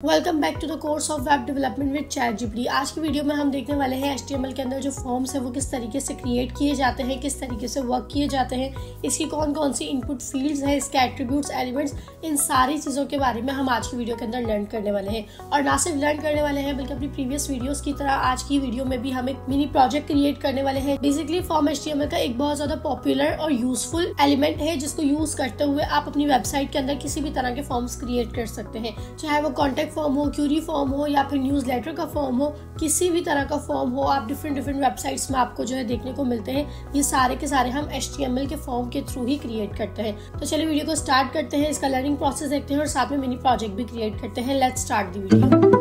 Welcome back to the course of web development with ChatGPT। आज की video में हम देखने वाले हैं HTML के अंदर जो फॉर्म्स है वो किस तरीके से क्रिएट किए जाते हैं, किस तरीके से वर्क किए जाते हैं, इसकी कौन कौन सी इनपुट फील्ड्स हैं, इसके एट्रीब्यूट्स, एलिमेंट्स, इन सारी चीज़ों के बारे में हम आज की वीडियो के अंदर लर्न करने वाले हैं। और ना सिर्फ लर्न करने वाले हैं बल्कि अपनी प्रीवियस वीडियोज़ की तरह आज की वीडियो में भी हम एक मिनी प्रोजेक्ट क्रिएट करने वाले हैं। बेसिकली फॉर्म HTML का एक बहुत ज़्यादा पॉपुलर और यूजफुल एलिमेंट है जिसको यूज करते हुए आप अपनी वेबसाइट के अंदर किसी भी तरह के फॉर्म्स क्रिएट कर सकते हैं, चाहे वो कॉन्टैक्ट फॉर्म हो, क्यूरी फॉर्म हो या फिर न्यूज़लेटर का फॉर्म हो, किसी भी तरह का फॉर्म हो। आप डिफरेंट वेबसाइट्स में आपको जो है देखने को मिलते हैं। ये सारे के सारे हम HTML के फॉर्म के थ्रू ही क्रिएट करते हैं। तो चलिए वीडियो को स्टार्ट करते हैं, इसका लर्निंग प्रोसेस देखते हैं और साथ में मिनी प्रोजेक्ट भी क्रिएट करते हैं। Let's start the video.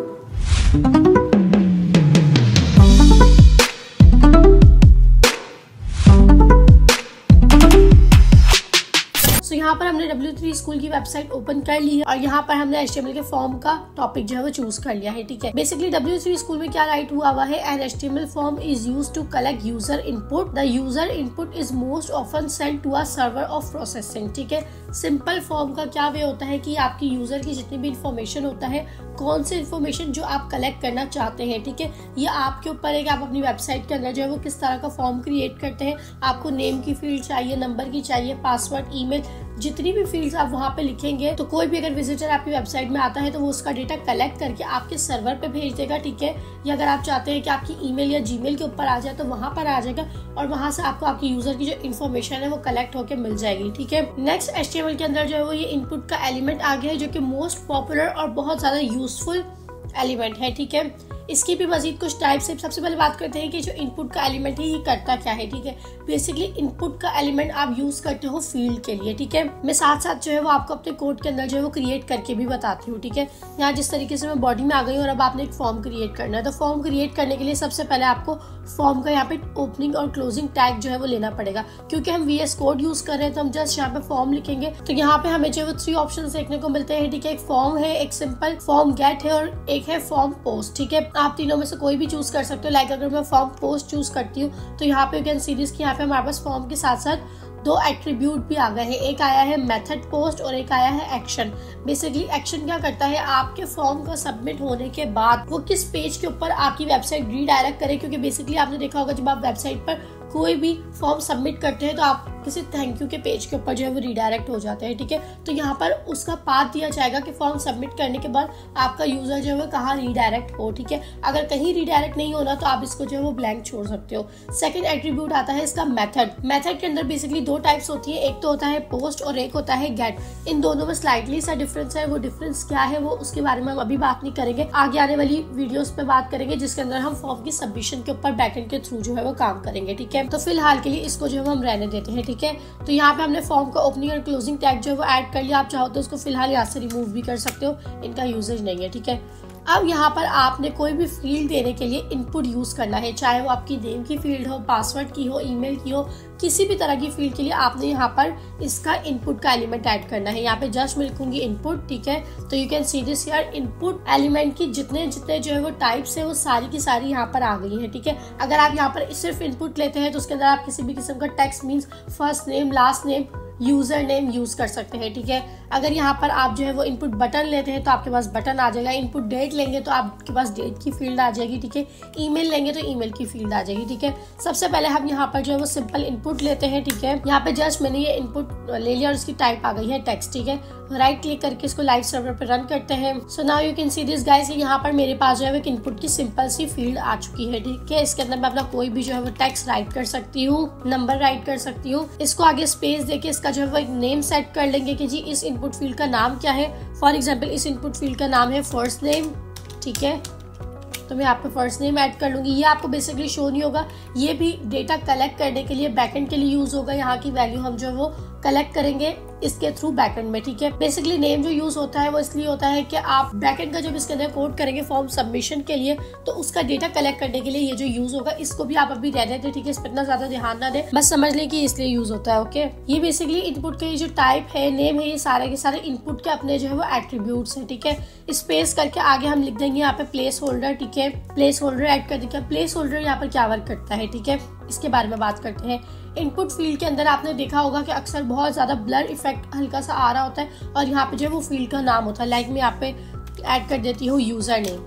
यहाँ पर हमने W3 स्कूल की वेबसाइट ओपन कर ली है और यहाँ पर हमने HTML के फॉर्म का टॉपिक जो है वो चूज कर लिया है। ठीक है, बेसिकली W3 स्कूल में क्या राइट हुआ है, an HTML form is used to collect user input. The user input is most often send to a server of processing. ठीक है, सिंपल फॉर्म का क्या वे होता है कि आपकी यूजर की जितनी भी इंफॉर्मेशन होता है, कौन सी इंफॉर्मेशन जो आप कलेक्ट करना चाहते हैं, ठीक है, ये आपके ऊपर है कि आप अपनी वेबसाइट के अंदर जो है वो किस तरह का फॉर्म क्रिएट करते हैं। आपको नेम की फील्ड चाहिए, नंबर की चाहिए, पासवर्ड, ईमेल, जितनी भी फील्ड्स आप वहाँ पे लिखेंगे तो कोई भी अगर विजिटर आपकी वेबसाइट में आता है तो वो उसका डेटा कलेक्ट करके आपके सर्वर पे भेज देगा। ठीक है, या अगर आप चाहते हैं कि आपकी ईमेल या जीमेल के ऊपर आ जाए तो वहाँ पर आ जाएगा और वहाँ से आपको आपकी यूजर की जो इन्फॉर्मेशन है वो कलेक्ट होकर मिल जाएगी। ठीक है, नेक्स्ट HTML के अंदर जो है वो ये इनपुट का एलिमेंट आ गया है जो कि मोस्ट पॉपुलर और बहुत ज्यादा यूजफुल एलिमेंट है। ठीक है, इसकी भी मजीद कुछ टाइप्स है। सबसे पहले बात करते हैं कि जो इनपुट का एलिमेंट है ये करता क्या है। ठीक है, बेसिकली इनपुट का एलिमेंट आप यूज करते हो फील्ड के लिए। ठीक है, मैं साथ साथ जो है वो आपको अपने कोड के अंदर जो है वो क्रिएट करके भी बताती हूँ। ठीक है, यहाँ जिस तरीके से मैं बॉडी में आ गई और अब आपने एक फॉर्म क्रिएट करना है, तो फॉर्म क्रिएट करने के लिए सबसे पहले आपको फॉर्म का यहाँ पे ओपनिंग और क्लोजिंग टैग जो है वो लेना पड़ेगा। क्योंकि हम VS कोड यूज कर रहे हैं तो हम जस्ट यहाँ पे फॉर्म लिखेंगे तो यहाँ पे हमें जो है वो 3 ऑप्शन देखने को मिलते हैं। ठीक है, एक फॉर्म है, एक सिंपल फॉर्म गेट है और एक है फॉर्म पोस्ट। ठीक है, आप तीनों में से कोई भी चूज कर सकते हो। लाइक अगर मैं फॉर्म पोस्ट चूज करती हूँ तो यहाँ पे यू कैन सी दिस कि यहाँ पे हमारे पास फॉर्म के साथ साथ 2 एट्रीब्यूट भी आ गए हैं। एक आया है मेथड पोस्ट और एक आया है एक्शन। बेसिकली एक्शन क्या करता है, आपके फॉर्म का सबमिट होने के बाद वो किस पेज के ऊपर आपकी वेबसाइट रीडायरेक्ट करे। क्योंकि बेसिकली आपने देखा होगा जब आप वेबसाइट पर कोई भी फॉर्म सबमिट करते हैं तो आप किसी थैंक यू के पेज के ऊपर जो है वो रीडायरेक्ट हो जाते हैं। ठीक है, तो यहाँ पर उसका पाथ दिया जाएगा कि फॉर्म सबमिट करने के बाद आपका यूजर जो है वो कहाँ रीडायरेक्ट हो। ठीक है, अगर कहीं रीडायरेक्ट नहीं होना तो आप इसको जो है वो ब्लैंक छोड़ सकते हो। सेकंड एट्रीब्यूट आता है इसका मेथड। मेथड के अंदर बेसिकली 2 टाइप्स होती है, एक तो होता है पोस्ट और एक होता है गेट। इन दोनों में स्लाइटली सा डिफरेंस है। वो डिफरेंस क्या है वो उसके बारे में हम अभी बात नहीं करेंगे, आगे आने वाली वीडियोस पे बात करेंगे जिसके अंदर हम फॉर्म की सबमिशन के ऊपर बैकएंड के थ्रू जो है वो काम करेंगे। ठीक है, तो फिलहाल के लिए इसको जो हम रहने देते हैं। ठीक है, तो यहाँ पे हमने फॉर्म का ओपनिंग और क्लोजिंग टैग जो है वो ऐड कर लिया। आप चाहो तो इसको फिलहाल यहाँ से रिमूव भी कर सकते हो, इनका यूजेज नहीं है। ठीक है, अब यहाँ पर आपने कोई भी फील्ड देने के लिए इनपुट यूज करना है, चाहे वो आपकी नेम की फील्ड हो, पासवर्ड की हो, ईमेल की हो, किसी भी तरह की फील्ड के लिए आपने यहाँ पर इसका इनपुट का एलिमेंट ऐड करना है। यहाँ पे जस्ट मैं लिखूंगी इनपुट। ठीक है, तो you can see this here input element की जितने जो है वो टाइप्स है वो सारी की सारी यहाँ पर आ गई है। ठीक है, अगर आप यहाँ पर सिर्फ इनपुट लेते हैं तो उसके अंदर आप किसी भी किस्म का text means first name, last name, user name use कर सकते हैं। ठीक है, अगर यहाँ पर आप जो है वो इनपुट बटन लेते हैं तो आपके पास बटन आ जाएगा। इनपुट डेट लेंगे तो आपके पास डेट की फील्ड आ जाएगी। ठीक है, ईमेल लेंगे तो ईमेल की फील्ड आ जाएगी। ठीक है, सबसे पहले हम यहाँ पर जो है वो सिंपल इनपुट लेते हैं। ठीक है, यहाँ पे जस्ट मैंने ये इनपुट ले लिया और इसकी टाइप आ गई है टेक्स्ट। ठीक है, राइट क्लिक करके इसको लाइव सर्वर पे रन करते हैं। So now you can see this guys, यहाँ पर मेरे पास जो है एक इनपुट की सिंपल सी फील्ड आ चुकी है। ठीक है, इसके अंदर मैं अपना कोई भी जो है वो टेक्स्ट राइट कर सकती हूँ, नंबर राइट कर सकती हूँ। इसको आगे स्पेस देके इसका जो है वो एक नेम सेट कर लेंगे कि जी इस इनपुट फील्ड का नाम क्या है। फॉर एग्जाम्पल इस इनपुट फील्ड का नाम है फर्स्ट नेम। ठीक है, तो मैं यहाँ पे फर्स्ट नेम ऐड कर लूंगी। ये आपको बेसिकली शो नहीं होगा, ये भी डेटा कलेक्ट करने के लिए बैकएंड के लिए यूज होगा। यहाँ की वैल्यू हम जो है वो कलेक्ट करेंगे इसके थ्रू बैकएंड में। ठीक है, बेसिकली नेम जो यूज होता है वो इसलिए होता है कि आप बैकएंड का जब इसके अंदर कोड करेंगे फॉर्म सबमिशन के लिए तो उसका डेटा कलेक्ट करने के लिए ये जो यूज होगा, इसको भी आप अभी रहने दें। ठीक है, इस पर इतना ज्यादा ध्यान ना दें, बस समझ लें कि इसलिए यूज होता है। ओके, ये बेसिकली इनपुट के जो टाइप है, नेम है, ये सारे के सारे इनपुट के अपने जो है वो एट्रीब्यूट्स है। ठीक है, स्पेस करके आगे हम लिख देंगे यहाँ पे प्लेस होल्डर। ठीक है, प्लेस होल्डर ऐड कर देंगे। प्लेस होल्डर यहाँ पर क्या वर्क करता है, ठीक है, इसके बारे में बात करते हैं। इनपुट फील्ड के अंदर आपने देखा होगा कि अक्सर बहुत ज्यादा ब्लर इफेक्ट हल्का सा आ रहा होता है और यहाँ पे जो है वो फील्ड का नाम होता है। लाइक मैं यहाँ पे ऐड कर देती हूँ user name.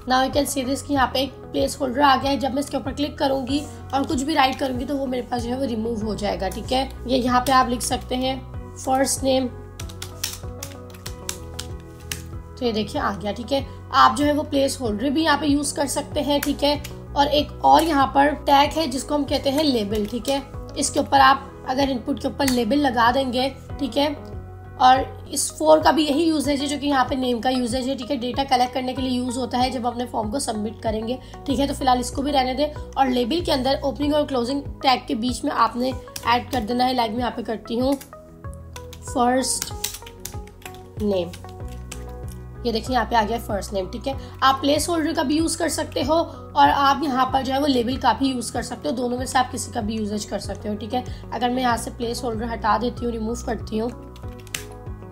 Now you can see this कि यहाँ पे एक प्लेस होल्डर आ गया है। जब मैं इसके ऊपर क्लिक करूंगी और कुछ भी राइट करूंगी तो वो मेरे पास जो है वो रिमूव हो जाएगा, ठीक है। ये यहाँ पे आप लिख सकते हैं फर्स्ट नेम, तो ये देखिए आ गया, ठीक है। आप जो है वो प्लेस होल्डर भी यहाँ पे यूज कर सकते हैं, ठीक है। और एक और यहाँ पर टैग है जिसको हम कहते हैं लेबल, ठीक है। इसके ऊपर आप अगर इनपुट के ऊपर लेबल लगा देंगे, ठीक है। और इस फॉर का भी यही यूजेज है जो कि यहाँ पे नेम का यूजेज है, ठीक है। डेटा कलेक्ट करने के लिए यूज होता है जब अपने फॉर्म को सबमिट करेंगे, ठीक है। तो फिलहाल इसको भी रहने दें। और लेबल के अंदर ओपनिंग और क्लोजिंग टैग के बीच में आपने ऐड कर देना है, लाइक मैं यहाँ पे करती हूँ फर्स्ट नेम। ये देखिए यहाँ पे आ गया फर्स्ट नेम, ठीक है। आप प्लेस होल्डर का भी यूज कर सकते हो और आप यहाँ पर जो है वो लेबल का भी यूज कर सकते हो। दोनों में से आप किसी का भी यूजेज कर सकते हो, ठीक है। अगर मैं यहाँ से प्लेस होल्डर हटा देती हूँ, रिमूव करती हूँ,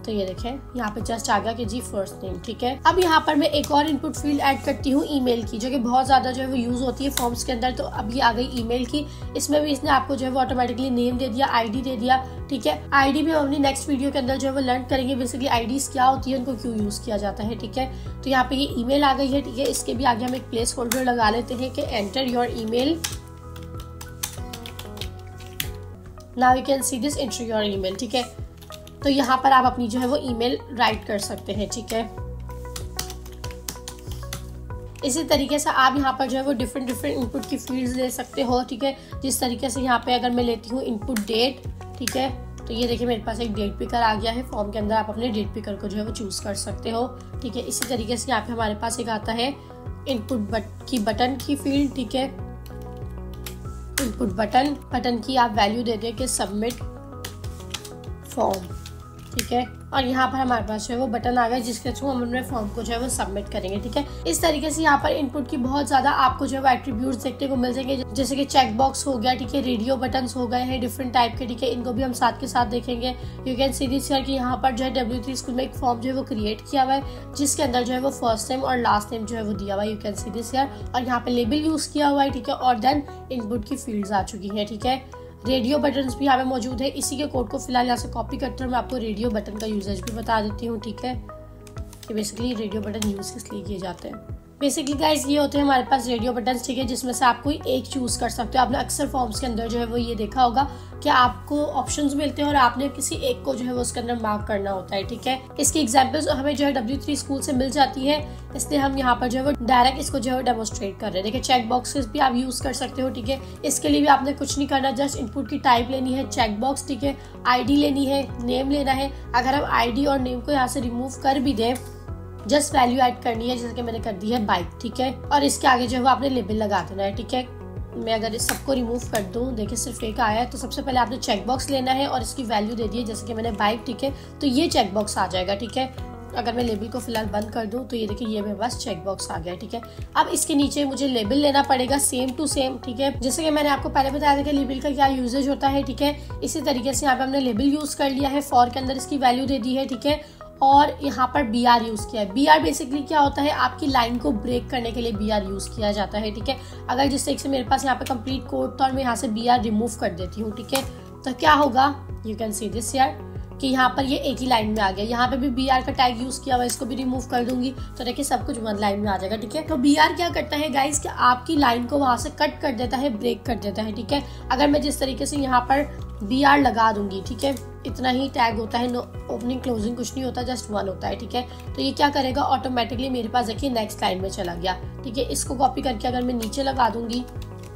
तो ये देखें यहाँ पे जस्ट आ गया कि जी फर्स्ट नेम, ठीक है। अब यहाँ पर मैं एक और इनपुट फील्ड ऐड करती हूँ ईमेल की, जो कि बहुत ज्यादा जो है वो यूज होती है फॉर्म्स के अंदर। तो अब ये आ गई ईमेल की। इसमें भी इसने आपको जो है वो ऑटोमेटिकली नेम दे दिया, आईडी दे दिया, ठीक है। आईडी भी हम अपनी नेक्स्ट वीडियो के अंदर जो है वो लर्न करेंगे बेसिकली आईडीज क्या होती है, उनको क्यों यूज किया जाता है, ठीक है। तो यहाँ पे ये ईमेल आ गई है, ठीक है। इसके भी आगे हम एक प्लेस होल्डर लगा लेते हैं कि enter your email. Now you can see this, enter your email, ठीक है। तो यहाँ पर आप अपनी जो है वो ईमेल राइट कर सकते हैं, ठीक है। इसी तरीके से आप यहाँ पर जो है वो डिफरेंट इनपुट की फील्ड्स ले सकते हो, ठीक है। जिस तरीके से यहाँ पे अगर मैं लेती हूँ इनपुट डेट, ठीक है, तो ये देखिए मेरे पास एक डेट पिकर आ गया है। फॉर्म के अंदर आप अपने डेट पिकर को जो है वो चूज कर सकते हो, ठीक है। इसी तरीके से यहाँ पे हमारे पास एक आता है इनपुट बटन की फील्ड, ठीक है। इनपुट बटन की आप वैल्यू दे दें कि सबमिट फॉर्म, ठीक है। और यहाँ पर हमारे पास जो है वो बटन आ गया जिसके थ्रू हम अपने फॉर्म को जो है वो सबमिट करेंगे, ठीक है। इस तरीके से यहाँ पर इनपुट की बहुत ज्यादा आपको जो है एट्रीब्यूट्स देखने को मिल जाएंगे, जैसे कि चेक बॉक्स हो गया, ठीक है। रेडियो बटन्स हो गए हैं डिफरेंट टाइप के, ठीक है। इनको भी हम साथ के साथ देखेंगे। You can see this here कि यहाँ पर जो है W3 स्कूल में एक फॉर्म जो है वो क्रिएट किया हुआ है जिसके अंदर जो है वो फर्स्ट नेम और लास्ट नेम जो है वो दिया हुआ है। You can see this here. और यहाँ पे लेबल यूज किया हुआ है, ठीक है। और देन इनपुट की फील्ड्स आ चुकी है, ठीक है। रेडियो बटन्स भी यहाँ पे मौजूद है। इसी के कोड को फिलहाल यहाँ से कॉपी करते हुए मैं आपको रेडियो बटन का यूजेज भी बता देती हूँ, ठीक है। कि बेसिकली रेडियो बटन यूज किस लिए किए जाते हैं। बेसिकली गाइस ये होते हैं हमारे पास रेडियो बटन्स, ठीक है, जिसमें से आप कोई एक चूज कर सकते हो। आपने अक्सर फॉर्म्स के अंदर जो है वो ये देखा होगा कि आपको ऑप्शंस मिलते हैं और आपने किसी एक को जो है वो उसके अंदर मार्क करना होता है, ठीक है। इसकी एग्जांपल्स हमें जो है W3 स्कूल से मिल जाती है, इसलिए हम यहाँ पर जो है वो डायरेक्ट इसको जो है डेमोस्ट्रेट कर रहे हैं। देखिए चेक बॉक्सेस भी आप यूज कर सकते हो, ठीक है। इसके लिए भी आपने कुछ नहीं करना, जस्ट इनपुट की टाइप लेनी है चेक बॉक्स, ठीक है। ID लेनी है, नेम लेना है। अगर हम ID और नेम को यहाँ से रिमूव कर भी दें, जस्ट वैल्यू ऐड करनी है, जैसे कि मैंने कर दी है बाइक, ठीक है। और इसके आगे जो है वो आपने लेबल लगा देना है, ठीक है। मैं अगर इस सबको रिमूव कर दूं, देखिए सिर्फ एक आया है, तो सबसे पहले आपने चेक बॉक्स लेना है और इसकी वैल्यू दे दी है, जैसे कि मैंने बाइक, ठीक है। तो ये चेक बॉक्स आ जाएगा, ठीक है। अगर मैं लेबल को फिलहाल बंद कर दूं तो ये देखिए ये मेरे पास चेक बॉक्स आ गया, ठीक है। अब इसके नीचे मुझे लेबल लेना पड़ेगा सेम टू सेम, ठीक है। जैसे कि मैंने आपको पहले बताया था कि लेबल का क्या यूजेज होता है, ठीक है। इसी तरीके से यहाँ पे हमने लेबल यूज कर लिया है, फॉर के अंदर इसकी वैल्यू दे दी है, ठीक है। और यहाँ पर BR यूज किया है। BR बेसिकली क्या होता है, आपकी लाइन को ब्रेक करने के लिए BR यूज किया जाता है, ठीक है। अगर जिस तरीके से मेरे पास यहाँ पे कंप्लीट कोड था और मैं यहाँ से BR रिमूव कर देती हूँ, ठीक है, तो क्या होगा, यू कैन सी दिस यार कि यहाँ पर ये एक ही लाइन में आ गया। यहाँ पे भी BR का टैग यूज किया हुआ है, इसको भी रिमूव कर दूंगी तो देखिए सब कुछ वन लाइन में आ जाएगा, ठीक है। तो BR क्या करता है गाइस कि आपकी लाइन को वहां से कट कर देता है, ब्रेक कर देता है, ठीक है। अगर मैं जिस तरीके से यहाँ पर BR लगा दूंगी, ठीक है, इतना ही टैग होता है, नो ओपनिंग क्लोजिंग कुछ नहीं होता, जस्ट वन होता है, ठीक है। तो ये क्या करेगा, ऑटोमेटिकली मेरे पास देखिए नेक्स्ट लाइन में चला गया, ठीक है। इसको कॉपी करके अगर मैं नीचे लगा दूंगी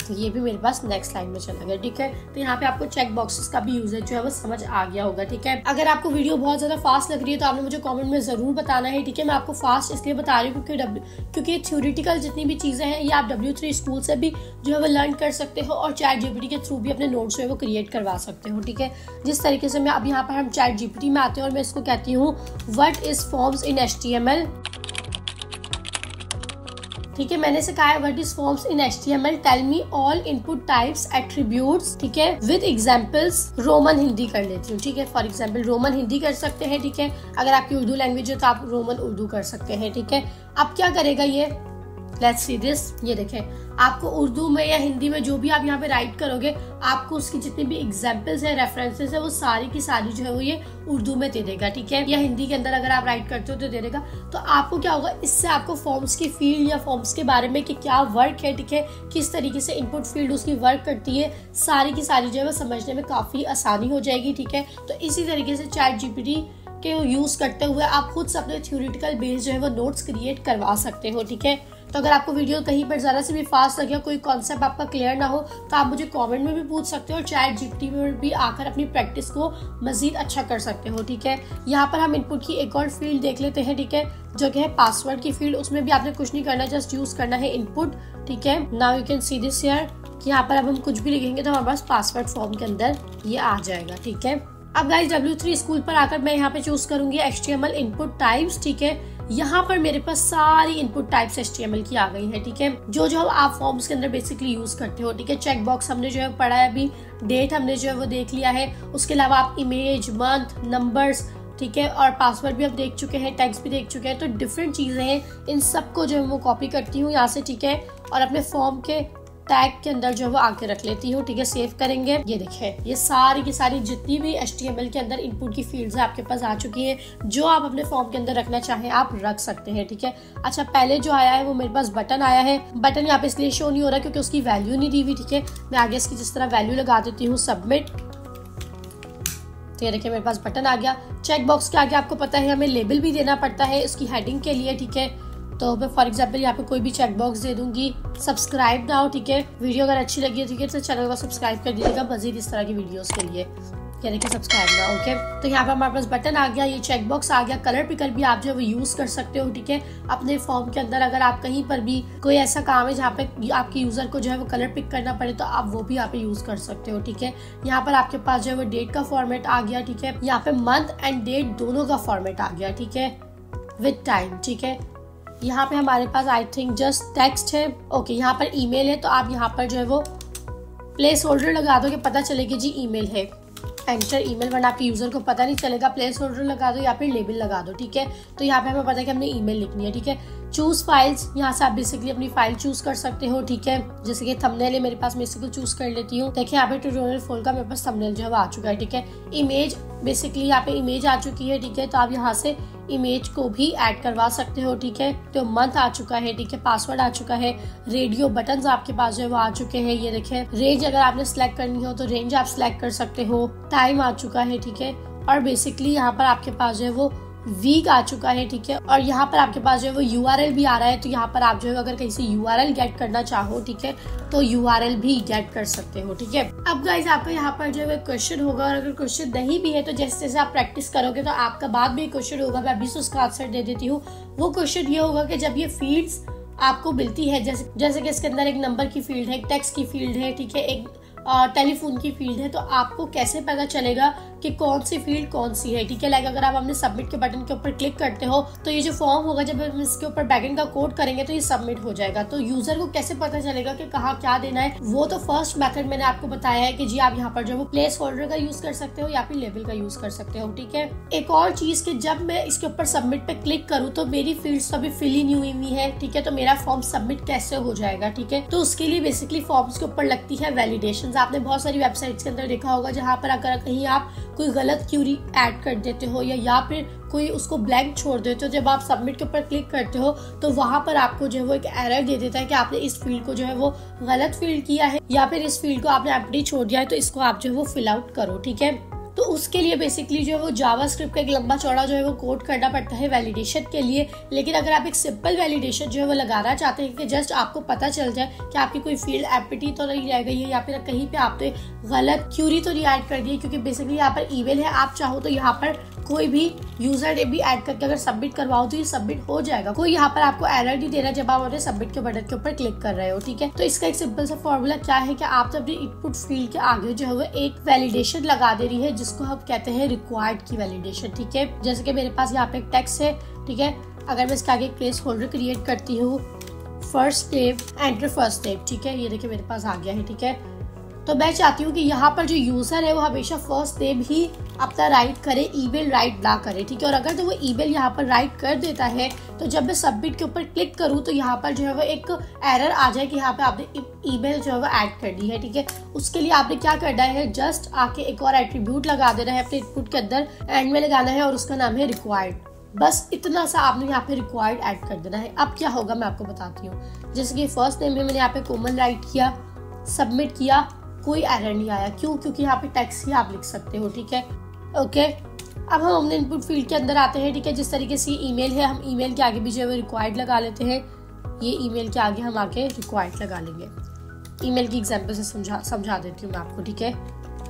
तो ये भी मेरे पास नेक्स्ट लाइन में चला गया, ठीक है। तो यहाँ पे आपको चेक बॉक्सेस का भी यूजेज जो है वो समझ आ गया होगा, ठीक है। अगर आपको वीडियो बहुत ज्यादा फास्ट लग रही है तो आपने मुझे कमेंट में जरूर बताना है, ठीक है। मैं आपको फास्ट इसलिए बता रही हूँ क्योंकि थ्योरेटिकल जितनी भी चीजें हैं ये आप W3 स्कूल से भी जो है वो लर्न कर सकते हो और ChatGPT के थ्रू भी अपने नोट्स जो है वो क्रिएट करवा सकते हो, ठीक है। जिस तरीके से मैं अब यहाँ पर हम ChatGPT में आते हैं और मैं इसको कहती हूँ what is forms in HTML, ठीक है। मैंने से कहा है what is forms in HTML, tell me all input types attributes, ठीक है, विद एग्जांपल्स। रोमन हिंदी कर लेती हूँ, ठीक है। फॉर एग्जांपल रोमन हिंदी कर सकते हैं, ठीक है। अगर आपकी उर्दू लैंग्वेज है तो आप रोमन उर्दू कर सकते हैं, ठीक है। अब क्या करेगा ये, लेट्स सी दिस। ये देखें, आपको उर्दू में या हिंदी में जो भी आप यहाँ पे राइट करोगे, आपको उसकी जितनी भी एग्जाम्पल्स है, रेफरेंसेस है, वो सारी की सारी जो है वो ये उर्दू में दे देगा, ठीक है। या हिंदी के अंदर अगर आप राइट करते हो तो दे देगा। तो आपको क्या होगा, इससे आपको फॉर्म्स की फील्ड या फॉर्म्स के बारे में कि क्या वर्क है, ठीक है, किस तरीके से इनपुट फील्ड उसकी वर्क करती है, सारी की सारी जो है वो समझने में काफी आसानी हो जाएगी, ठीक है। तो इसी तरीके से चैट जीपीटी के यूज करते हुए आप खुद से अपने थ्योरेटिकल बेस जो है वो नोट्स क्रिएट करवा सकते हो, ठीक है। तो अगर आपको वीडियो कहीं पर जरा से भी फास्ट लगे, कोई कॉन्सेप्ट आपका क्लियर ना हो, तो आप मुझे कमेंट में भी पूछ सकते हो और चैट जीपीटी में भी आकर अपनी प्रैक्टिस को मजीद अच्छा कर सकते हो, ठीक है। यहाँ पर हम इनपुट की एक और फील्ड देख लेते हैं, ठीक है, जो कि है पासवर्ड की फील्ड। उसमें भी आपने कुछ नहीं करना, जस्ट यूज करना है इनपुट, ठीक है। Now you can see this here कि यहाँ पर अब हम कुछ भी लिखेंगे तो हमारे पास पासवर्ड फॉर्म के अंदर ये आ जाएगा, ठीक है। अब गाइस W3 स्कूल पर आकर मैं यहाँ पे चूज करूंगी HTML इनपुट टाइप्स, ठीक है। यहाँ पर मेरे पास सारी इनपुट टाइप्स HTML की आ गई है, ठीक है, जो आप फॉर्म्स के अंदर बेसिकली यूज करते हो, ठीक है। चेक बॉक्स हमने जो है पढ़ा है, अभी डेट हमने जो है वो देख लिया है। उसके अलावा आप इमेज, मंथ, नंबर्स, ठीक है, और पासवर्ड भी आप देख चुके हैं, टैग्स भी देख चुके हैं। तो डिफरेंट चीजें हैं, इन सबको जो है वो कॉपी करती हूँ यहाँ से, ठीक है, और अपने फॉर्म के टैग के अंदर जो है वो आके रख लेती हूँ, ठीक है। सेव करेंगे, ये देखें, ये सारी की सारी जितनी भी HTML के अंदर इनपुट की फील्ड्स है आपके पास आ चुकी है। जो आप अपने फॉर्म के अंदर रखना चाहें आप रख सकते हैं, ठीक है। अच्छा, पहले जो आया है वो मेरे पास बटन आया है। बटन यहाँ पे इसलिए शो नहीं हो रहा क्योंकि उसकी वैल्यू नहीं दी हुई, ठीक है। मैं आगे इसकी जिस तरह वैल्यू लगा देती हूँ, सबमिट, तो ये देखिए मेरे पास बटन आ गया। चेक बॉक्स के आगे आपको पता है हमें लेबल भी देना पड़ता है उसकी हेडिंग के लिए, ठीक है। तो मैं फॉर एग्जांपल यहाँ पे कोई भी चेक बॉक्स दे दूंगी, सब्सक्राइब नाउ, ठीक है। वीडियो अगर अच्छी लगी है, ठीक है, तो चैनल को सब्सक्राइब कर दीजिएगा मजीद इस तरह की वीडियोस के लिए। क्या देखिए, सब्सक्राइब नाउ, ओके। तो यहाँ पे हमारे पास बटन आ गया, ये चेक बॉक्स आ गया। कलर पिकर भी आप जो है वो यूज कर सकते हो, ठीक है, अपने फॉर्म के अंदर। अगर आप कहीं पर भी कोई ऐसा काम है जहाँ पे आपके यूजर को जो है वो कलर पिक करना पड़े, तो आप वो भी यहाँ पे यूज कर सकते हो, ठीक है। यहाँ पर आपके पास जो है वो डेट का फॉर्मेट आ गया, ठीक है। यहाँ पे मंथ एंड डेट दोनों का फॉर्मेट आ गया, ठीक है, विद टाइम, ठीक है। यहाँ पे हमारे पास आई थिंक जस्ट टेक्स्ट है, ओके। यहाँ पर ईमेल है, तो आप यहाँ पर जो है वो प्लेस होल्डर लगा दो कि पता चलेगा जी ईमेल है। एंटर ईमेल, वरना आपके यूजर को पता नहीं चलेगा। प्लेस होल्डर लगा दो या फिर लेबल लगा दो, ठीक है। तो यहाँ पे हमें पता है कि हमने ईमेल लिखनी है, ठीक है। चूज फाइल्स, यहाँ से आप बेसिकली अपनी फाइल चूज कर सकते हो, ठीक है। जैसे कि थंबनेल है मेरे पास, मैं इसको चूज कर लेती हूँ। देखिए यहाँ पे ट्यूटोरियल फॉल का मेरे पास थंबनेल जो है वो आ चुका है, ठीक है। इमेज, बेसिकली यहाँ पे इमेज आ चुकी है, ठीक है। तो आप यहाँ से इमेज को भी ऐड करवा सकते हो, ठीक है। तो मंथ आ चुका है, ठीक है, पासवर्ड आ चुका है, रेडियो बटन्स आपके पास जो है वो आ चुके हैं, ये देखें। रेंज अगर आपने सिलेक्ट करनी हो तो रेंज आप सिलेक्ट कर सकते हो। टाइम आ चुका है, ठीक है। और बेसिकली यहाँ पर आपके पास जो है वो वीक आ चुका है, ठीक है। और यहाँ पर आपके पास जो है वो URL भी आ रहा है। तो यहाँ पर आप जो है अगर कहीं से URL गेट करना चाहो, ठीक है, तो URL भी गेट कर सकते हो, ठीक है। अब गाइस आपका यहाँ पर जो है क्वेश्चन होगा, और अगर क्वेश्चन नहीं भी है तो जैसे जैसे आप प्रैक्टिस करोगे तो आपका बाद में क्वेश्चन होगा। मैं अभी से उसका आंसर दे देती हूँ। वो क्वेश्चन ये होगा कि जब ये फील्ड्स आपको मिलती है, जैसे कि इसके अंदर एक नंबर की फील्ड है, एक टेक्स्ट की फील्ड है, ठीक है, एक टेलीफोन की फील्ड है, तो आपको कैसे पता चलेगा कि कौन सी फील्ड कौन सी है, ठीक है। लाइक अगर आप अपने सबमिट के बटन के ऊपर क्लिक करते हो तो ये जो फॉर्म होगा, जब हम इसके ऊपर बैकएंड का कोड करेंगे तो ये सबमिट हो जाएगा। तो यूजर को कैसे पता चलेगा कि कहाँ क्या देना है, वो तो फर्स्ट मेथड मैंने आपको बताया है कि जी आप यहाँ पर जो वो प्लेस होल्डर का यूज कर सकते हो या फिर लेबल का यूज कर सकते हो, ठीक है। एक और चीज कि जब मैं इसके ऊपर सबमिट पे क्लिक करूँ तो मेरी फील्ड्स तो अभी फिल ही नहीं हुई है, ठीक है। तो मेरा फॉर्म सबमिट कैसे हो जाएगा, ठीक है। तो उसके लिए बेसिकली फॉर्म्स के ऊपर लगती है वैलिडेशन। आपने बहुत सारी वेबसाइट्स के अंदर देखा होगा जहाँ पर अगर कहीं आप कोई गलत क्यूरी ऐड कर देते हो या फिर कोई उसको ब्लैंक छोड़ देते हो, जब आप सबमिट के ऊपर क्लिक करते हो तो वहां पर आपको जो है वो एक एरर दे देता है कि आपने इस फील्ड को जो है वो गलत फील्ड किया है या फिर इस फील्ड को आपने एम्प्टी छोड़ दिया है, तो इसको आप जो है वो फिल आउट करो, ठीक है। तो उसके लिए बेसिकली जो है वो जावास्क्रिप्ट का एक लंबा चौड़ा जो है वो कोड करना पड़ता है वैलिडेशन के लिए। लेकिन अगर आप एक सिंपल वैलिडेशन जो है वो लगाना चाहते हैं कि जस्ट आपको पता चल जाए कि आपकी कोई फील्ड एम्प्टी तो नहीं रह गई है या फिर कहीं पे आपने गलत क्यूरी तो नहीं ऐड कर दी है, क्योंकि बेसिकली यहाँ पर ईमेल है, आप चाहो तो यहाँ पर कोई भी यूजर नेम भी ऐड करके अगर सबमिट करवाओ तो ये सबमिट हो जाएगा। कोई यहाँ पर आपको एरर नहीं देना जब आप अपने सबमिट के बटन के ऊपर क्लिक कर रहे हो, ठीक है। तो इसका एक सिंपल सा फॉर्मूला क्या है कि आप तो अपनी इनपुट फील्ड के आगे जो है वो एक वैलिडेशन लगा दे रही है जिसको हम कहते हैं रिक्वायर्ड की वैलिडेशन, ठीक है। जैसे कि मेरे पास यहाँ पे एक टेक्स्ट है, ठीक है। अगर मैं इसके आगे एक प्लेस होल्डर क्रिएट करती हूँ, first name, enter first name, ठीक है, ये देखिए मेरे पास आ गया है, ठीक है। तो मैं चाहती हूँ कि यहाँ पर जो यूजर है वो हमेशा फर्स्ट नेम ही अपना राइट करे, ईमेल राइट ना करे, ठीक है। और अगर तो वो ईमेल यहाँ पर राइट कर देता है तो जब मैं सबमिट के ऊपर क्लिक करूँ तो यहाँ पर जो है वो एक एरर आ जाए कि यहाँ पे आपने ईमेल जो है वो ऐड कर दी है, ठीक है। उसके लिए आपने क्या करना है, जस्ट आके एक और एट्रीब्यूट लगा देना है अपने इनपुट के अंदर, एंड में लगाना है और उसका नाम है रिक्वायर्ड। बस इतना सा आपने यहाँ पे रिक्वायर्ड ऐड कर देना है। अब क्या होगा मैं आपको बताती हूँ। जैसे कि फर्स्ट नेम में मैंने यहाँ पे कोमल राइट किया, सबमिट किया, कोई एरर नहीं आया। क्यों? क्योंकि यहाँ पे टेक्स्ट ही आप लिख सकते हो, ठीक है। ओके, अब हम अपने इनपुट फील्ड के अंदर आते हैं, ठीक है। जिस तरीके से ईमेल है, हम ईमेल के आगे भी जो है रिक्वायर्ड लगा लेते हैं। ये ईमेल के आगे हम आके रिक्वायर्ड लगा लेंगे। ईमेल की एग्जांपल से समझा देती हूँ मैं आपको, ठीक है।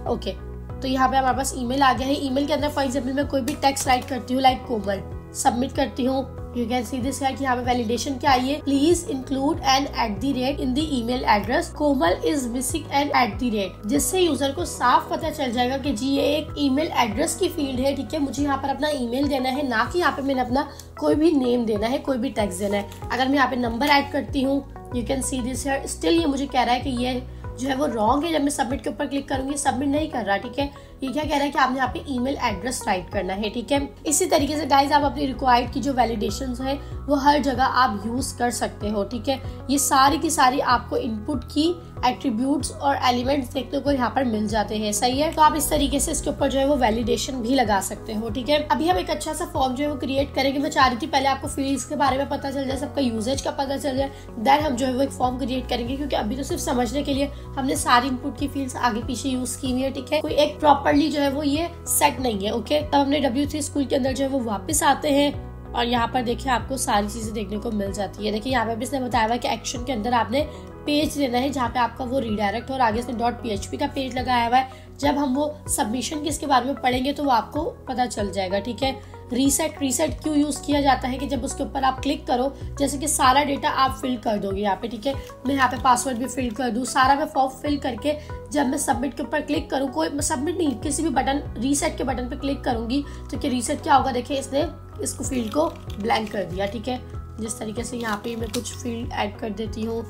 ओके, तो यहाँ पे हमारे पास ईमेल आ गया है। ईमेल के अंदर फॉर एग्जांपल मैं कोई भी टेक्स्ट राइट करती हूँ लाइक कोमल, सबमिट करती हूँ। यू कैन सी दिस है कि यहाँ पे वैलिडेशन क्या आई है, please include an @ in the email address, Komal is missing an @, जिससे यूजर को साफ पता चल जाएगा कि जी ये एक ईमेल एड्रेस की फील्ड है, ठीक है। मुझे यहाँ पर अपना ईमेल देना है, ना कि यहाँ पे मैंने अपना कोई भी नेम देना है, कोई भी टेक्स्ट देना है। अगर मैं यहाँ पे नंबर ऐड करती हूँ, यू कैन सी दिस है, स्टिल ये मुझे कह रहा है कि ये जो है वो रॉन्ग है। जब मैं सबमिट के ऊपर क्लिक करूंगी, सबमिट नहीं कर रहा, ठीक है। ये क्या कह रहा है कि आपने यहाँ पे ईमेल एड्रेस राइट करना है, ठीक है। इसी तरीके से गाइज आप अपनी रिक्वायर्ड की जो वैलिडेशंस है वो हर जगह आप यूज कर सकते हो, ठीक है। ये सारी की सारी आपको इनपुट की एट्रीब्यूट्स और एलिमेंट्स देखने को यहाँ पर मिल जाते हैं, सही है। तो आप इस तरीके से इसके ऊपर जो है वो वैलिडेशन भी लगा सकते हो, ठीक है। अभी हम एक अच्छा सा फॉर्म जो है वो क्रिएट करेंगे। मैं चाह रही थी पहले आपको फील्ड्स के बारे में पता चल जाए, सबका यूजेज का पता चल जाए, देन हम जो है वो एक फॉर्म क्रिएट करेंगे, क्योंकि अभी तो सिर्फ समझने के लिए हमने सारी इनपुट की फील्ड्स आगे पीछे यूज की हुई है, ठीक है। कोई एक प्रॉपरली जो है वो ये सेट नहीं है, ओके। तब हमने W3 स्कूल के अंदर जो है वो वापस आते हैं और यहाँ पर देखिए आपको सारी चीजें देखने को मिल जाती है। देखिए यहाँ पे भी इसने बताया हुआ कि एक्शन के अंदर आपने पेज देना है जहाँ पे आपका वो रीडायरेक्ट हो, और आगे इसने .php का पेज लगाया हुआ है। जब हम वो सबमिशन किसके बारे में पढ़ेंगे तो वो आपको पता चल जाएगा, ठीक है। रीसेट क्यों यूज किया जाता है कि जब उसके ऊपर आप क्लिक करो, जैसे कि सारा डेटा आप फिल कर दोगे यहाँ पे, ठीक है। मैं यहाँ पे पासवर्ड भी फिल कर दूँ, सारा मैं फॉर्म फिल करके जब मैं सबमिट के ऊपर क्लिक करूँ, कोई सबमिट नहीं, किसी भी बटन रीसेट के बटन पे क्लिक करूंगी तो क्या रीसेट क्या होगा, देखिए इसने इसको फील्ड को ब्लैंक कर दिया, ठीक है। जिस तरीके से यहाँ पे मैं कुछ फील्ड ऐड कर देती हूँ,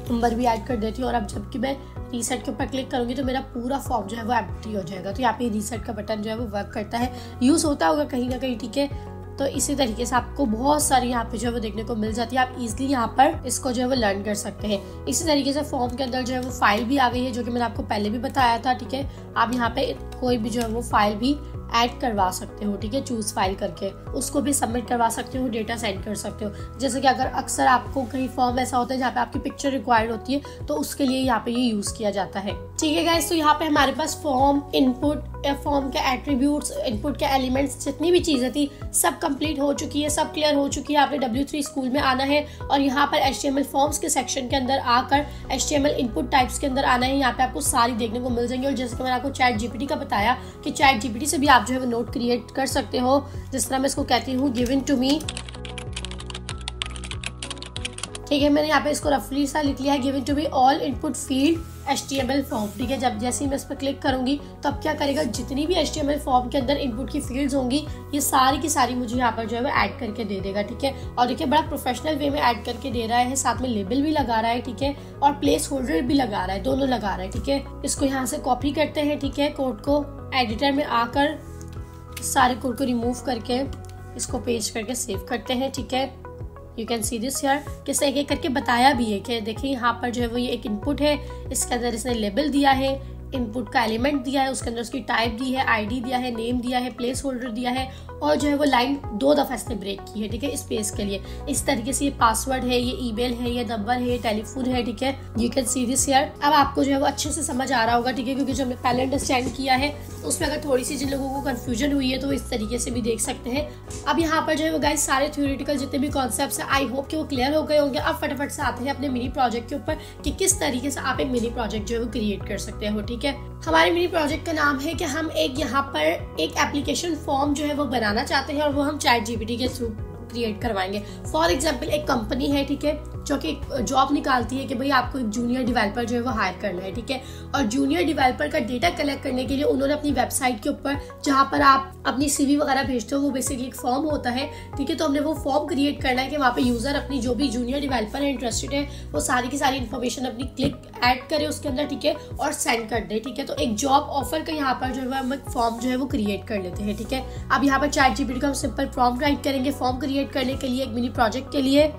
नंबर भी ऐड कर देती हूँ, और अब जबकि मैं रीसेट के ऊपर क्लिक करूंगी तो मेरा पूरा फॉर्म जो है वो एम्प्टी हो जाएगा। तो यहाँ पे रीसेट का बटन जो है वो वर्क करता है, यूज होता होगा कहीं ना कहीं, ठीक है। तो इसी तरीके से आपको बहुत सारी यहाँ पे जो है वो देखने को मिल जाती है। आप इजीली यहाँ पर इसको जो है वो लर्न कर सकते हैं। इसी तरीके से फॉर्म के अंदर जो है वो फाइल भी आ गई है, जो कि मैंने आपको पहले भी बताया था, ठीक है। आप यहाँ पे कोई भी जो है वो फाइल भी ऐड करवा सकते हो, ठीक है। चूज फाइल करके उसको भी सबमिट करवा सकते हो, डेटा सेंड कर सकते हो। जैसे कि अगर अक्सर आपको कहीं फॉर्म ऐसा होता है जहाँ पे आपकी पिक्चर रिक्वायर्ड होती है, तो उसके लिए यहाँ पे ये यूज किया जाता है, ठीक है गाइस। तो यहाँ पे हमारे पास फॉर्म, इनपुट, फॉर्म के एट्रीब्यूट्स, इनपुट के एलिमेंट्स, जितनी भी चीजें थी सब कंप्लीट हो चुकी है, सब क्लियर हो चुकी है। आपने W3 स्कूल में आना है और यहाँ पर HTML फॉर्म्स के सेक्शन के अंदर आकर HTML इनपुट टाइप्स के अंदर आना है। यहाँ पे आपको सारी देखने को मिल जाएंगी। और जैसे कि मैंने आपको ChatGPT का बताया कि ChatGPT से भी आप जो है वो नोट क्रिएट कर सकते हो। जिस तरह मैं इसको कहती हूँ गिवन टू मी, ठीक है। मैंने यहाँ पे इसको रफली सा लिख लिया है, given to me all input field HTML form, ठीक है। जब जैसे ही मैं इस पर क्लिक करूंगी तो अब क्या करेगा, जितनी भी HTML फॉर्म के अंदर इनपुट की फील्ड्स होंगी ये सारी की सारी मुझे यहाँ पर जो है वो ऐड करके दे देगा, ठीक है। और देखिए बड़ा प्रोफेशनल वे में ऐड करके दे रहा है, साथ में लेबल भी लगा रहा है, ठीक है, और प्लेस होल्डर भी लगा रहा है, दोनों लगा रहा है, ठीक है। इसको यहाँ से कॉपी करते हैं, ठीक है। कोड को एडिटर में आकर सारे कोड को रिमूव करके इसको पेस्ट करके सेव करते हैं, ठीक है। You can see this here, किसने एक एक करके बताया भी है कि देखिए यहाँ पर जो है वो ये एक इनपुट है, इसके अंदर इसने लेबल दिया है, इनपुट का एलिमेंट दिया है, उसके अंदर उसकी टाइप दी है, आईडी दिया है, नेम दिया है, प्लेस होल्डर दिया है, और जो है वो लाइन 2 दफा इसने ब्रेक की है, ठीक है, स्पेस के लिए। इस तरीके से ये पासवर्ड है, ये ईमेल है, ये नंबर है, ये टेलीफोन है, ठीक है। You can see this here. अब आपको जो है वो अच्छे से समझ आ रहा होगा, ठीक है, क्योंकि जो हमने पहले अंडरस्टैंड किया है उसमें अगर थोड़ी सी जिन लोगों को कंफ्यूजन हुई है तो इस तरीके से भी देख सकते हैं। अब यहाँ पर जो है वो गाइस सारे थ्योरेटिकल जितने भी कॉन्सेप्ट्स हैं, आई होप कि वो क्लियर हो गए होंगे। अब फटाफट से आते हैं अपने मिनी प्रोजेक्ट के ऊपर कि किस तरीके से आप एक मिनी प्रोजेक्ट जो है वो क्रिएट कर सकते हो, ठीक है। हमारे मिनी प्रोजेक्ट का नाम है कि हम एक यहाँ पर एक एप्लीकेशन फॉर्म जो है वो बनाना चाहते हैं और वो हम ChatGPT के थ्रू क्रिएट करवाएंगे। फॉर एग्जाम्पल एक कंपनी है, ठीक है, जो कि जॉब निकालती है कि भाई आपको एक जूनियर डेवलपर जो है वो हायर करना है, ठीक है। और जूनियर डेवलपर का डेटा कलेक्ट करने के लिए उन्होंने अपनी वेबसाइट के ऊपर जहाँ पर आप अपनी CV वगैरह भेजते हो वो बेसिकली एक फॉर्म होता है, ठीक है। तो हमने वो फॉर्म क्रिएट करना है कि वहाँ पे यूजर अपनी जो भी जूनियर डेवलपर है इंटरेस्टेड है वो सारी की सारी इन्फॉर्मेशन अपनी क्लिक ऐड करे उसके अंदर, ठीक है, और सेंड कर दे, ठीक है। तो एक जॉब ऑफर का यहाँ पर जो है हम एक फॉर्म जो है वो क्रिएट कर लेते हैं, ठीक है। अब यहाँ पर ChatGPT का हम सिंपल प्रॉम्प्ट राइट करेंगे फॉर्म क्रिएट करने के लिए एक मिनी प्रोजेक्ट के लिए।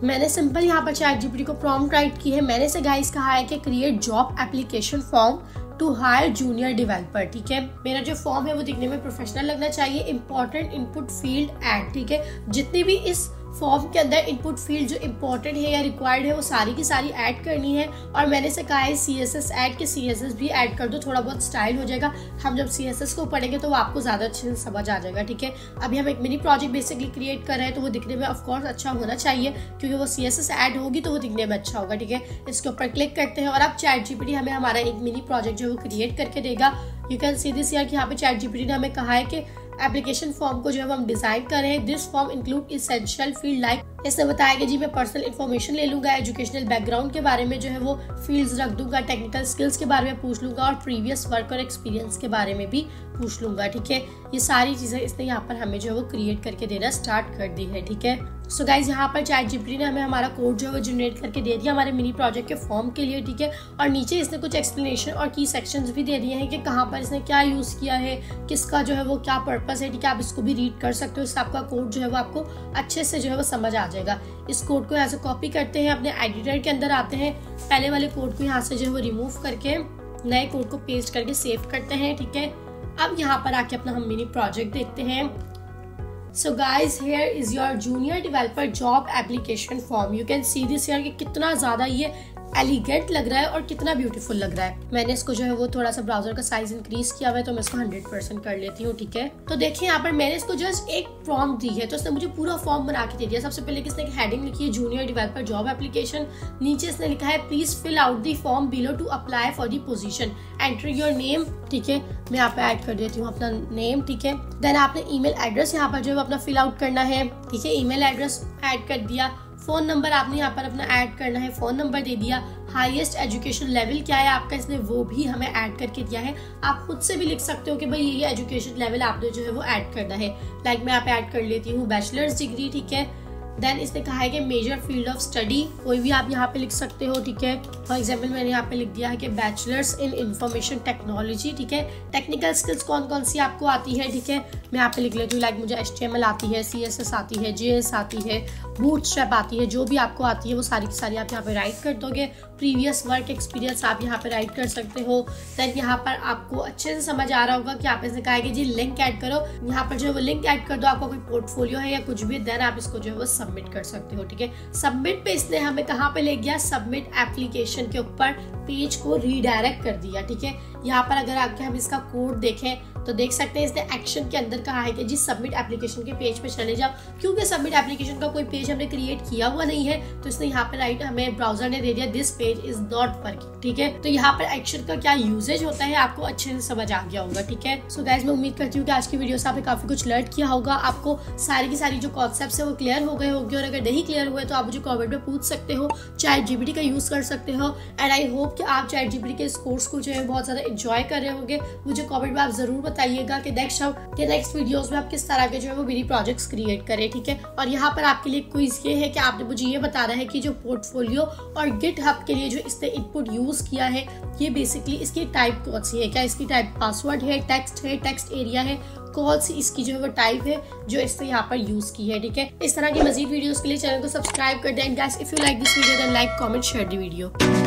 मैंने सिंपल यहाँ पर ChatGPT को प्रॉम्प्ट राइट की है। मैंने से गाइस कहा है कि create job application form to hire junior developer, ठीक है। मेरा जो फॉर्म है वो दिखने में प्रोफेशनल लगना चाहिए। इंपॉर्टेंट इनपुट फील्ड ऐड, ठीक है। जितनी भी इस फॉर्म के अंदर इनपुट फील्ड जो इम्पोर्टेंट है या रिक्वायर्ड है वो सारी की सारी ऐड करनी है। और मैंने से कहा है CSS ऐड के CSS भी ऐड कर दो, थोड़ा बहुत स्टाइल हो जाएगा। हम जब CSS को पढ़ेंगे तो वो आपको ज्यादा अच्छे से समझ आ जाएगा, ठीक है। अभी हम एक मिनी प्रोजेक्ट बेसिकली क्रिएट कर रहे हैं तो वो दिखने में ऑफकोर्स अच्छा होना चाहिए क्योंकि वो CSS ऐड होगी तो वो दिखने में अच्छा होगा, ठीक है। इसके ऊपर क्लिक करते हैं और अब ChatGPT हमें हमारा एक मिनी प्रोजेक्ट जो है वो क्रिएट करके देगा। यू कैन सी दिस यार कि यहाँ पे ChatGPT ने हमें कहा है कि एप्लीकेशन फॉर्म को जो है हम डिजाइन कर रहे हैं। This form include essential field like, इसने बताया कि जी मैं पर्सनल इन्फॉर्मेशन ले लूंगा, एजुकेशनल बैकग्राउंड के बारे में जो है वो फील्ड्स रख दूंगा, टेक्निकल स्किल्स के बारे में पूछ लूंगा और प्रीवियस वर्क और एक्सपीरियंस के बारे में भी पूछ लूंगा, ठीक है। ये सारी चीजें इसने यहाँ पर हमें जो है वो क्रिएट करके देना स्टार्ट कर दी है, ठीक है। सो गाइज यहाँ पर ChatGPT ने हमें हमारा कोड जो है वो जनरेट करके दे दिया हमारे मिनी प्रोजेक्ट के फॉर्म के लिए, ठीक है। और नीचे इसने कुछ एक्सप्लेनेशन और की सेक्शंस भी दे दिए हैं कि कहाँ पर इसने क्या यूज किया है, किसका जो है वो क्या पर्पस है, ठीक है। आप इसको भी रीड कर सकते हो, इससे आपका कोड जो है वो आपको अच्छे से जो है वो समझ आ जाएगा। इस कोड को यहाँ से कॉपी करते हैं, अपने एडिटर के अंदर आते हैं, पहले वाले कोड को यहाँ से जो है वो रिमूव करके नए कोड को पेस्ट करके सेव करते हैं, ठीक है। अब यहाँ पर आके अपना हम मिनी प्रोजेक्ट देखते हैं। So guys, here is your junior developer job application form. You can see this here कि कितना ज्यादा ये एलिगेंट लग रहा है और कितना ब्यूटीफुल लग रहा है। मैंने इसको जो है वो थोड़ा सा ब्राउजर का साइज इंक्रीज किया हुआ है तो मैं इसको 100% कर लेती हूँ, ठीक है। तो देखिए यहाँ पर मैंने इसको जस्ट एक प्रॉम्प्ट दी है तो इसने मुझे पूरा फॉर्म बना के दे दिया। सबसे पहले किसने हेडिंग लिखी है जूनियर डेवलपर जॉब एप्लीकेशन, नीचे इसने लिखा है please fill out the form below to apply for the position, enter your name, ठीक है। मैं यहाँ पे ऐड कर देती हूँ अपना नेम, ठीक है। देन आपने ईमेल एड्रेस यहाँ पर जो है अपना फिल आउट करना है, ठीक है। ईमेल एड्रेस ऐड कर दिया। फोन नंबर आपने यहाँ पर अपना ऐड करना है, फोन नंबर दे दिया। हाईएस्ट एजुकेशन लेवल क्या है आपका, इसने वो भी हमें ऐड करके दिया है। आप खुद से भी लिख सकते हो कि भाई ये एजुकेशन लेवल आपने जो है वो ऐड करना है। लाइक मैं यहाँ पे ऐड कर लेती हूँ बैचलर्स डिग्री, ठीक है। देन इसने कहा है कि मेजर फील्ड ऑफ स्टडी कोई भी आप यहाँ पे लिख सकते हो, ठीक है। फॉर एग्जाम्पल मैंने यहाँ पे लिख दिया है कि बैचलर्स इन इंफॉर्मेशन टेक्नोलॉजी, ठीक है। टेक्निकल स्किल्स कौन कौन सी आपको आती है, ठीक है। मैं यहाँ पे लिख लेती हूँ लाइक मुझे HTML आती है, CSS आती है, JS आती है, बूटस्ट्रैप आती है, जो भी आपको आती है वो सारी की सारी आप यहाँ पे राइट कर दोगे। प्रीवियस वर्क एक्सपीरियंस आप यहाँ पे राइट कर सकते हो। देन यहाँ पर आपको अच्छे से समझ आ रहा होगा कि आप इसने कहा है कि जी लिंक ऐड करो, यहाँ पर जो है वो लिंक ऐड कर दो। आपका कोई पोर्टफोलियो है या कुछ भी, देन आप इसको जो है वो सबमिट कर सकते हो, ठीक है। सबमिट पे इसने हमें कहाँ पे ले गया, सबमिट एप्लीकेशन के ऊपर पेज को रीडायरेक्ट कर दिया, ठीक है। यहाँ पर अगर आके हम इसका कोड देखें तो देख सकते हैं इसने एक्शन के अंदर कहा है कि जी सबमिट एप्लीकेशन के पेज पे चले जाओ। क्योंकि सबमिट एप्लीकेशन का कोई पेज हमने क्रिएट किया हुआ नहीं है तो इसने यहाँ पे राइट हमें ब्राउजर ने दे दिया this page is not working, ठीक है। तो यहाँ पर एक्शन का क्या यूजेज होता है आपको अच्छे से समझ आ गया होगा, ठीक है। सो गाइस मैं उम्मीद करती हूँ कि आज की वीडियो से आपने काफी कुछ लर्न किया होगा, आपको सारी की सारी जो कॉन्सेप्ट है वो क्लियर हो गए होंगे। और अगर नहीं क्लियर हुए तो आप मुझे कमेंट में पूछ सकते हो, ChatGPT का यूज कर सकते हो। एंड आई होप कि आप ChatGPT के इस कोर्स को जो है बहुत ज्यादा एंजॉय कर रहे होंगे। मुझे कमेंट में आप जरूर बताइएगा कि नेक्स्ट वीडियोस में आप किस तरह के जो है वो मिनी प्रोजेक्ट्स क्रिएट करें, ठीक है। और यहाँ पर आपके लिए क्विज ये है कि आपने मुझे ये बताना है कि जो पोर्टफोलियो और गिटहब के लिए जो इसने इनपुट यूज किया है ये बेसिकली इसकी टाइप कौन सी है, क्या इसकी टाइप पासवर्ड है, टेक्स्ट एरिया है, कौन सी इसकी जो है वो टाइप है जो इसने यहाँ पर यूज की है, ठीक है। इस तरह की मजीद वीडियोस के लिए चैनल को सब्सक्राइब कर दें। Guys if you like this video then like comment share the video.